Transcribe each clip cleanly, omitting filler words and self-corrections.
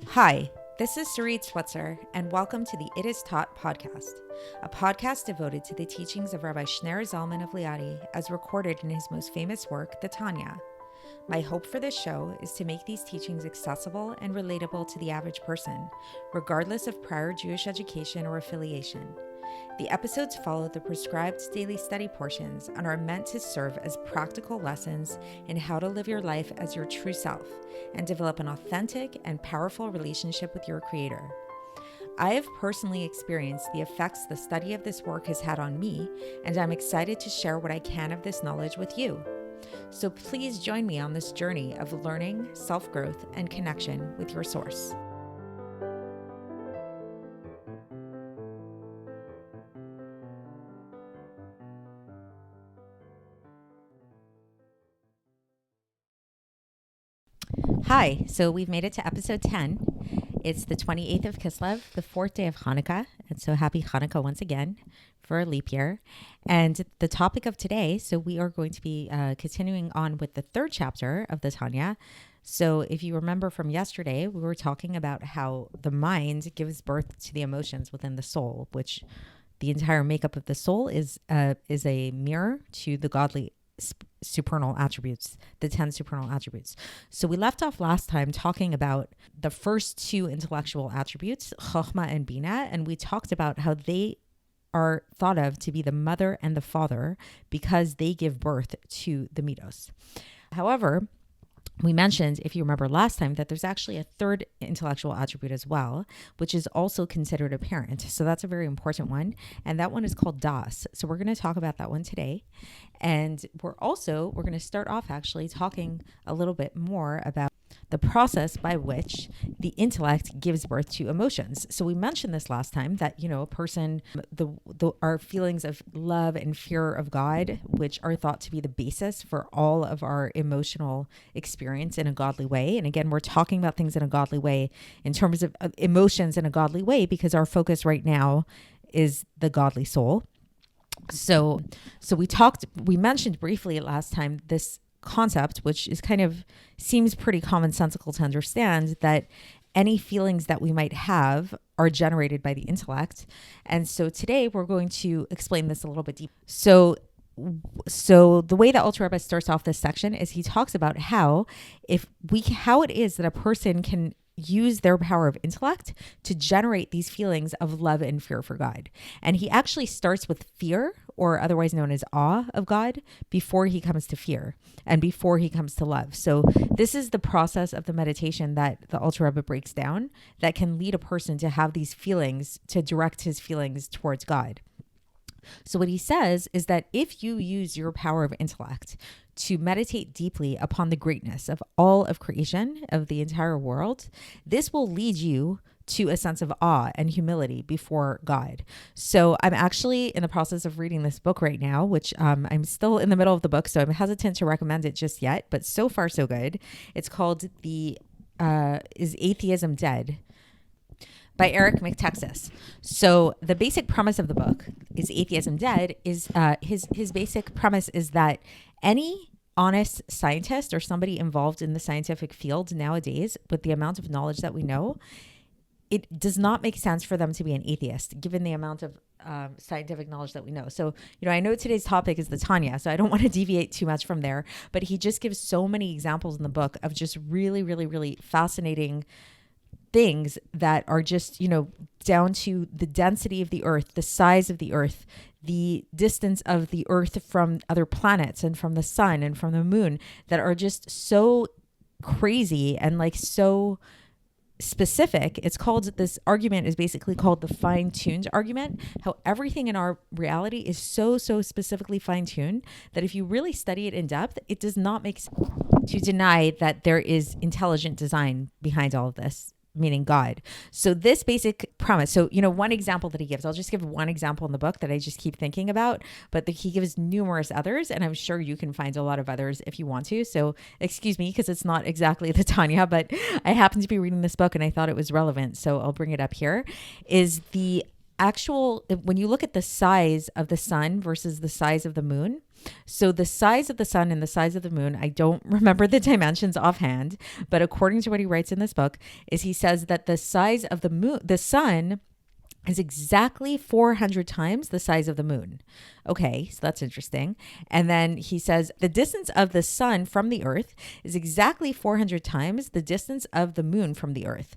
Hi, this is Sarit Switzer, and welcome to the It Is Taught podcast, a podcast devoted to the teachings of Rabbi Shneur Zalman of Liadi as recorded in his most famous work, the Tanya. My hope for this show is to make these teachings accessible and relatable to the average person, regardless of prior Jewish education or affiliation. The episodes follow the prescribed daily study portions and are meant to serve as practical lessons in how to live your life as your true self and develop an authentic and powerful relationship with your Creator. I have personally experienced the effects the study of this work has had on me, and I'm excited to share what I can of this knowledge with you. So please join me on this journey of learning, self-growth, and connection with your source. Hi, so we've made it to episode 10. It's the 28th of Kislev, the fourth day of Hanukkah. And so happy Hanukkah once again for a leap year. And the topic of today, so we are going to be continuing on with the third chapter of the Tanya. So if you remember from yesterday, we were talking about how the mind gives birth to the emotions within the soul, which the entire makeup of the soul is a mirror to the godly supernal attributes, the 10 supernal attributes. So we left off last time talking about the first two intellectual attributes, Chokhmah and Bina, and we talked about how they are thought of to be the mother and the father because they give birth to the midos. However, we mentioned, if you remember last time, that there's actually a third intellectual attribute as well, which is also considered a parent. So that's a very important one. And that one is called Das. So we're going to talk about that one today. And we're going to start off actually talking a little bit more about the process by which the intellect gives birth to emotions. So we mentioned this last time that, a person, our feelings of love and fear of God, which are thought to be the basis for all of our emotional experience in a godly way. And again, we're talking about things in a godly way in terms of emotions in a godly way, because our focus right now is the godly soul. So we mentioned briefly last time this concept, which is seems pretty commonsensical to understand, that any feelings that we might have are generated by the intellect. And so today we're going to explain this a little bit deeper. So the way that Alter Rebbe starts off this section is he talks about how it is that a person can use their power of intellect to generate these feelings of love and fear for God. And he actually starts with fear, or otherwise known as awe of God, before he comes to fear and before he comes to love. So this is the process of the meditation that the Alter Rebbe breaks down that can lead a person to have these feelings, to direct his feelings towards God. So what he says is that if you use your power of intellect to meditate deeply upon the greatness of all of creation, of the entire world, this will lead you to a sense of awe and humility before God. So I'm actually in the process of reading this book right now, which I'm still in the middle of the book, so I'm hesitant to recommend it just yet, but so far so good. It's called Is Atheism Dead? By Eric McTexas. So the basic premise of the book, Is Atheism Dead? Is his basic premise is that any honest scientist or somebody involved in the scientific field nowadays, with the amount of knowledge that we know, it does not make sense for them to be an atheist, given the amount of scientific knowledge that we know. So, I know today's topic is the Tanya, so I don't want to deviate too much from there, but he just gives so many examples in the book of just really, really, really fascinating things that are just, down to the density of the earth, the size of the earth, the distance of the earth from other planets and from the sun and from the moon, that are just so crazy and so specific. This argument is basically called the fine-tuned argument, how everything in our reality is so specifically fine-tuned that if you really study it in depth, it does not make sense to deny that there is intelligent design behind all of this, meaning God. So this basic premise, one example that he gives, I'll just give one example in the book that I just keep thinking about, but he gives numerous others, and I'm sure you can find a lot of others if you want to. So excuse me, because it's not exactly the Tanya, but I happen to be reading this book and I thought it was relevant, so I'll bring it up here, is the actual, when you look at the size of the sun versus the size of the moon, so the size of the sun and the size of the moon, I don't remember the dimensions offhand, but according to what he writes in this book, is he says that the size of the sun is exactly 400 times the size of the moon. Okay, so that's interesting. And then he says the distance of the sun from the earth is exactly 400 times the distance of the moon from the earth,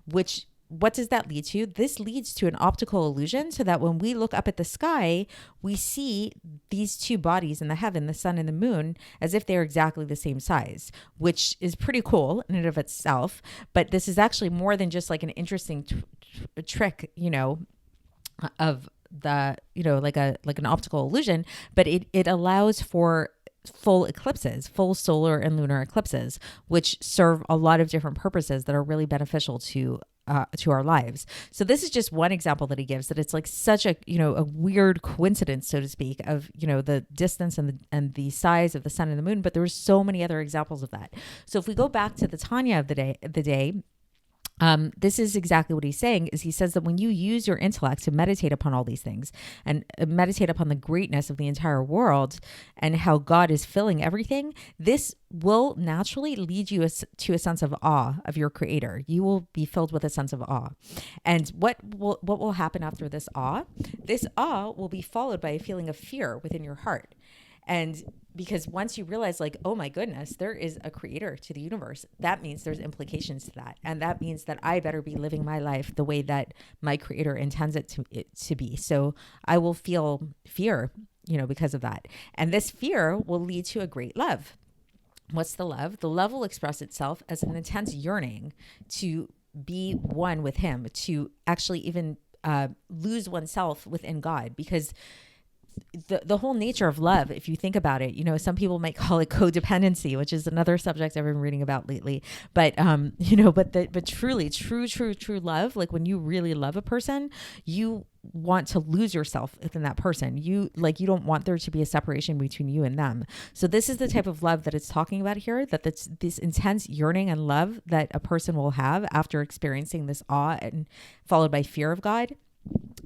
which, what does that lead to? This leads to an optical illusion, so that when we look up at the sky, we see these two bodies in the heaven, the sun and the moon, as if they're exactly the same size, which is pretty cool in and of itself. But this is actually more than just like an interesting trick, of the, like an optical illusion, but it allows for full eclipses, full solar and lunar eclipses, which serve a lot of different purposes that are really beneficial to our lives. So this is just one example that he gives, that it's like such a, a weird coincidence, so to speak, of, the distance and the size of the sun and the moon. But there were so many other examples of that. So if we go back to the Tanya of the day, this is exactly what he's saying. Is he says that when you use your intellect to meditate upon all these things and meditate upon the greatness of the entire world and how God is filling everything, this will naturally lead you to a sense of awe of your creator. You will be filled with a sense of awe. And what will happen after this awe? This awe will be followed by a feeling of fear within your heart. And because once you realize, like, oh my goodness, there is a creator to the universe, that means there's implications to that. And that means that I better be living my life the way that my creator intends it to be. So I will feel fear, because of that. And this fear will lead to a great love. What's the love? The love will express itself as an intense yearning to be one with him, to actually even lose oneself within God, because the whole nature of love, if you think about it, some people might call it codependency, which is another subject I've been reading about lately. But, but truly, true love, like when you really love a person, you want to lose yourself within that person. You don't want there to be a separation between you and them. So this is the type of love that it's talking about here, that that's this intense yearning and love that a person will have after experiencing this awe and followed by fear of God,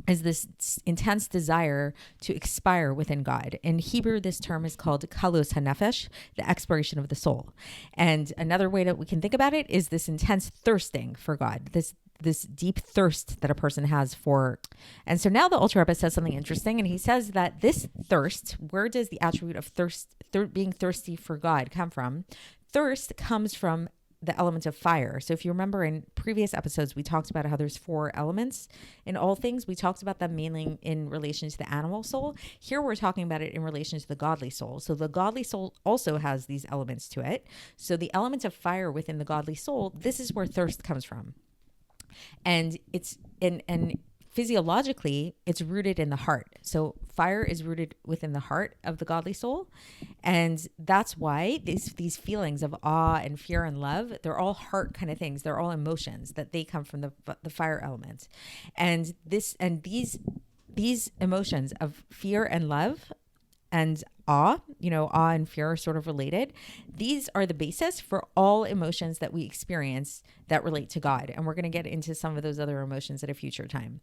is this intense desire to expire within God. In Hebrew, this term is called kalos hanefesh, the expiration of the soul. And another way that we can think about it is this intense thirsting for God, this deep thirst that a person has for. And so now the Alter Rebbe says something interesting, and he says that this thirst, where does the attribute of being thirsty for God come from? Thirst comes from the element of fire. So if you remember in previous episodes, we talked about how there's 4 elements in all things. We talked about them mainly in relation to the animal soul. Here we're talking about it in relation to the godly soul. So the godly soul also has these elements to it. So the element of fire within the godly soul, this is where thirst comes from. And it's and physiologically, it's rooted in the heart. So fire is rooted within the heart of the godly soul. And that's why these feelings of awe and fear and love, they're all heart kind of things. They're all emotions that they come from the fire element. And these emotions of fear and love and awe, awe and fear are sort of related. These are the basis for all emotions that we experience that relate to God. And we're going to get into some of those other emotions at a future time.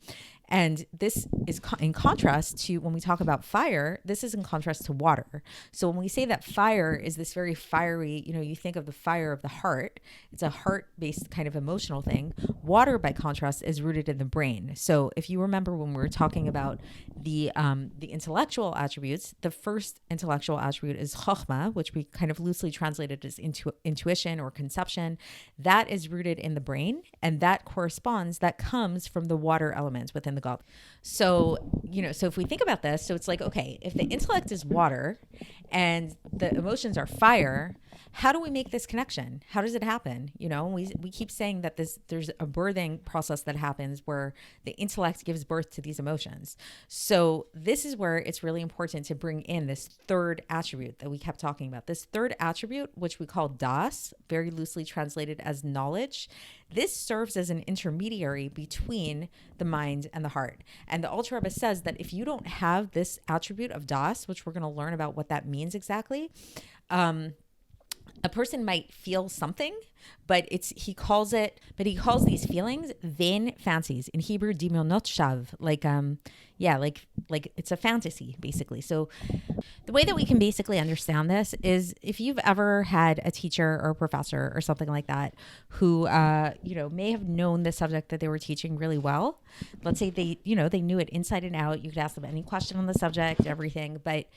And this is in contrast to when we talk about fire, this is in contrast to water. So when we say that fire is this very fiery, you think of the fire of the heart, it's a heart-based kind of emotional thing. Water, by contrast, is rooted in the brain. So if you remember when we were talking about the intellectual attributes, the first intellectual attribute is chokhmah, which we kind of loosely translated as intuition or conception. That is rooted in the brain, and that comes from the water element within the God. So, so if we think about this, so it's like, okay, if the intellect is water and the emotions are fire, how do we make this connection? How does it happen? We keep saying that there's a birthing process that happens where the intellect gives birth to these emotions. So this is where it's really important to bring in this third attribute that we kept talking about. This third attribute, which we call das, very loosely translated as knowledge. This serves as an intermediary between the mind and the heart. And the Alter Rebbe says that if you don't have this attribute of das, which we're going to learn about what that means exactly, a person might feel something, but he calls these feelings vain fancies. In Hebrew, dimonot shav, like it's a fantasy, basically. So the way that we can basically understand this is if you've ever had a teacher or a professor or something like that who, may have known the subject that they were teaching really well. Let's say they knew it inside and out. You could ask them any question on the subject, everything, but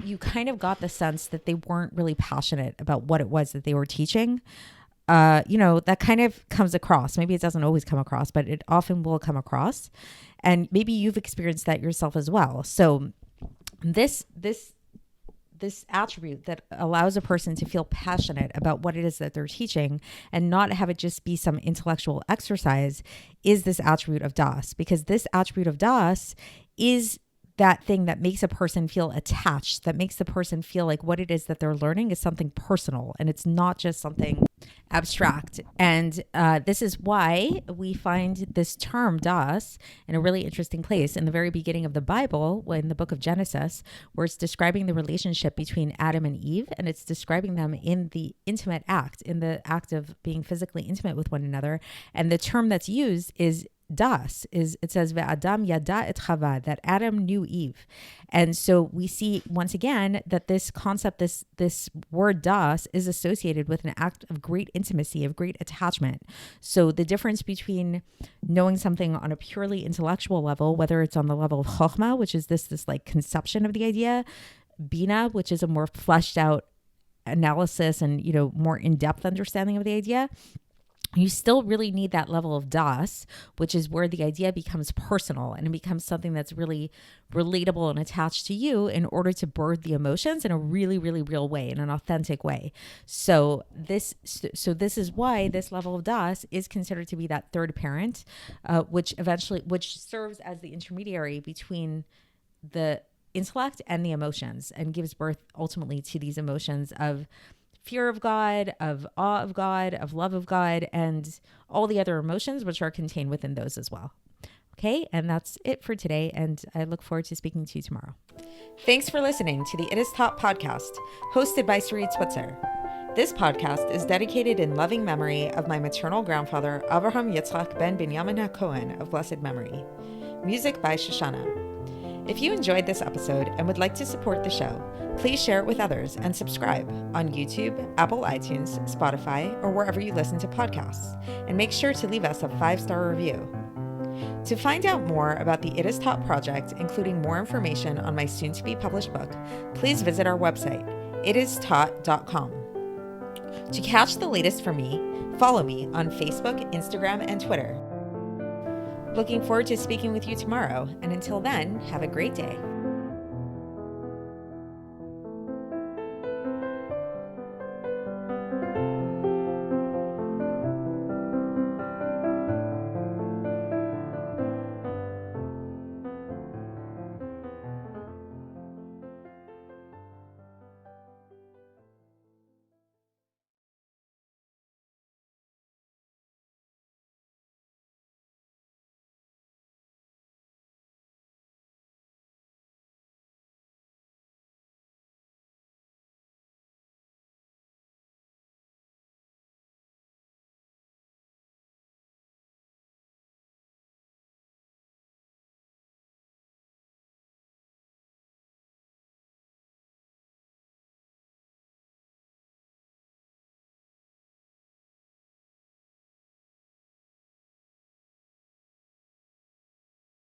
you kind of got the sense that they weren't really passionate about what it was that they were teaching. That kind of comes across. Maybe it doesn't always come across, but it often will come across. And maybe you've experienced that yourself as well. So this attribute that allows a person to feel passionate about what it is that they're teaching and not have it just be some intellectual exercise is this attribute of das, because this attribute of das is that thing that makes a person feel attached, that makes the person feel like what it is that they're learning is something personal and it's not just something abstract. And this is why we find this term das in a really interesting place in the very beginning of the Bible, in the book of Genesis, where it's describing the relationship between Adam and Eve, and it's describing them in the intimate act, in the act of being physically intimate with one another. And the term that's used is das, it says Ve'adam yada et Chava, that Adam knew Eve. And so we see once again that this concept, this word das, is associated with an act of great intimacy, of great attachment. So the difference between knowing something on a purely intellectual level, whether it's on the level of chokhmah, which is this like conception of the idea, bina, which is a more fleshed out analysis and more in-depth understanding of the idea, you still really need that level of das, which is where the idea becomes personal and it becomes something that's really relatable and attached to you in order to birth the emotions in a really, really real way, in an authentic way. So this is why this level of das is considered to be that third parent, which serves as the intermediary between the intellect and the emotions and gives birth ultimately to these emotions of fear of God, of awe of God, of love of God, and all the other emotions which are contained within those as well. Okay, and that's it for today, and I look forward to speaking to you tomorrow. Thanks for listening to the It Is Taught podcast, hosted by Sarit Switzer. This podcast is dedicated in loving memory of my maternal grandfather, Avraham Yitzchak ben Binyamin HaKohen of blessed memory. Music by Shoshana. If you enjoyed this episode and would like to support the show, please share it with others and subscribe on YouTube, Apple iTunes, Spotify, or wherever you listen to podcasts. And make sure to leave us a 5-star review. To find out more about the It Is Taught project, including more information on my soon-to-be published book, please visit our website, itistaught.com. To catch the latest from me, follow me on Facebook, Instagram, and Twitter. Looking forward to speaking with you tomorrow, and until then, have a great day.